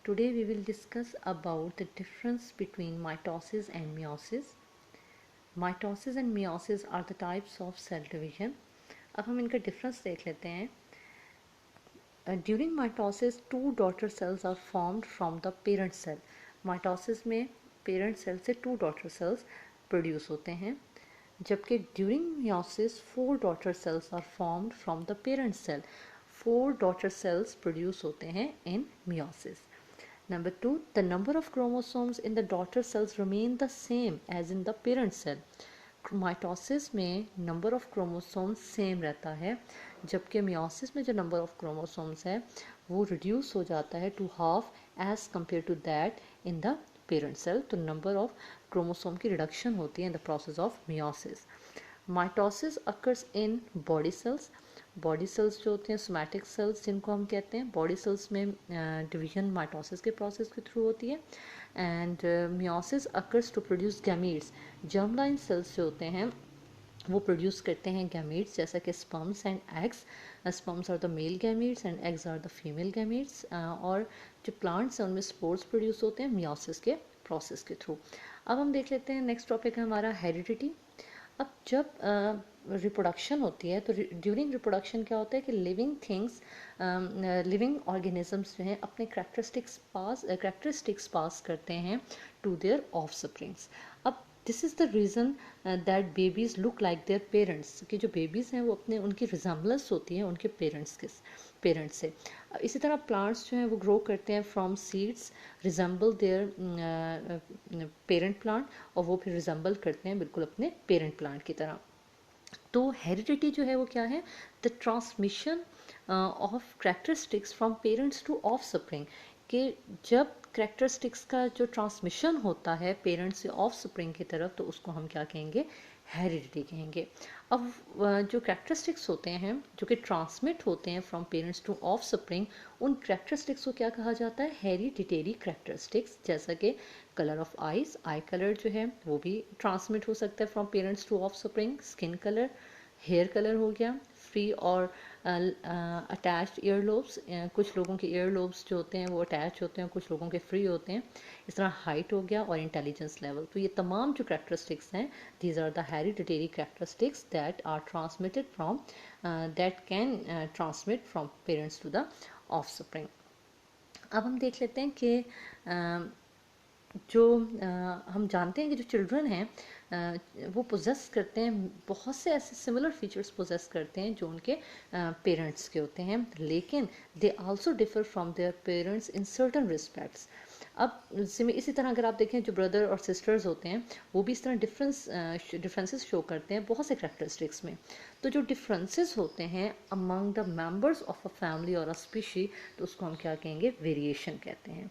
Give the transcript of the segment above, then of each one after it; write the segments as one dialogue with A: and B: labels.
A: Today we will discuss about the difference between mitosis and meiosis. Mitosis and meiosis are the types of cell division. अब हम इनका difference देख लेते हैं. During mitosis, two daughter cells are formed from the parent cell. Mitosis में parent cell से two daughter cells produce होते हैं, जबकि during meiosis, four daughter cells are formed from the parent cell. Four daughter cells produce होते हैं in meiosis. Number 2, the number of chromosomes in the daughter cells remain the same as in the parent cell. Mitosis में number of chromosomes same रहता है, जबकि meiosis में जो number of chromosomes है वो reduce हो जाता है to half as compared to that in the parent cell. तो number of chromosome की reduction होती है in the process of meiosis. Mitosis occurs in body cells. Body cells जो होते हैं सोमैटिक सेल्स जिनको हम कहते हैं, बॉडी सेल्स में डिवीजन माइटोसिस के प्रोसेस के थ्रू होती है. And meiosis occurs to produce gametes. Germline cells जो होते हैं वो प्रोड्यूस करते हैं गैमीट्स, जैसा कि sperms and eggs. Sperms are the male gametes and eggs are the female gametes. और जो प्लांट्स हैं उनमें स्पोर्स प्रोड्यूस होते हैं मियोसिस के प्रोसेस के थ्रू. अब हम देख लेते हैं नेक्स्ट टॉपिक है हमारा हेरिडिटी. अब जब रिप्रोडक्शन होती है तो ड्यूरिंग रिप्रोडक्शन क्या होता है कि लिविंग ऑर्गेनिजम्स जो हैं अपने कैरेक्टरिस्टिक्स पास करते हैं टू देयर ऑफस्प्रिंग्स. अब this is the reason that babies look like their parents, कि जो बेबीज़ हैं वो अपने उनकी रिजेम्बलेंस होती है उनके पेरेंट्स से. इसी तरह प्लांट्स जो हैं वो ग्रो करते हैं from seeds, resemble there parent plant, और वो फिर रिजेंबल करते हैं बिल्कुल अपने पेरेंट प्लांट की तरह. तो हेरिडिटी जो है वो क्या है? The transmission of characteristics from parents to offspring. कि जब कैरेक्टरिस्टिक्स का जो ट्रांसमिशन होता है पेरेंट्स से ऑफस्प्रिंग की तरफ, तो उसको हम क्या कहेंगे? हेरिडिटी कहेंगे. अब जो कैरेक्टरिस्टिक्स होते हैं जो कि ट्रांसमिट होते हैं फ्रॉम पेरेंट्स टू ऑफस्प्रिंग, उन कैरेक्टरिस्टिक्स को क्या कहा जाता है? Hereditary characteristics. जैसा कि colour of eyes, eye colour जो है वो भी ट्रांसमिट हो सकता है from parents to offspring. Skin colour, hair colour हो गया. फ्री और अटैच्ड ईयर लोब्स, कुछ लोगों के ईयर लोब्स जो होते हैं वो अटैच होते हैं, कुछ लोगों के फ्री होते हैं. इस तरह हाइट हो गया और इंटेलिजेंस लेवल. तो ये तमाम जो कैरेक्टरिस्टिक्स हैं, these are the hereditary characteristics that are transmitted from that can transmit from parents to the offspring. अब हम देख लेते हैं कि जो हम जानते हैं कि जो चिल्ड्रन हैं वो पोजेस करते हैं, बहुत से ऐसे सिमिलर फीचर्स पोजेस करते हैं जो उनके पेरेंट्स के होते हैं, लेकिन they also differ from their parents in certain respects. अब इसी तरह अगर आप देखें जो ब्रदर और सिस्टर्स होते हैं वो भी इस तरह डिफरेंसेस शो करते हैं बहुत से कैरेक्टरिस्टिक्स में. तो जो डिफरेंसेस होते हैं among the members of a family और अ स्पीशी, तो उसको हम क्या कहेंगे? वेरिएशन कहते हैं.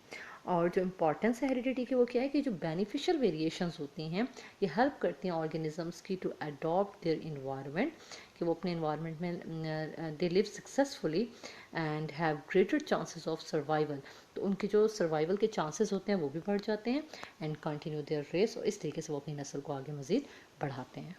A: और जो इम्पॉर्टेंस है हेरिडिटी की वो क्या है कि जो बेनिफिशियल वेरिएशंस होती हैं ये हेल्प करती हैं ऑर्गेनिजम्स की टू अडॉप्ट देयर इन्वायरमेंट, कि वो अपने इन्वायरमेंट में they live successfully and have greater chances of survival. तो उनके जो सर्वाइवल के चांसेस होते हैं वो भी बढ़ जाते हैं एंड कंटिन्यू देयर रेस, और इस तरीके से वो अपनी नस्ल को आगे मज़ीद बढ़ाते हैं.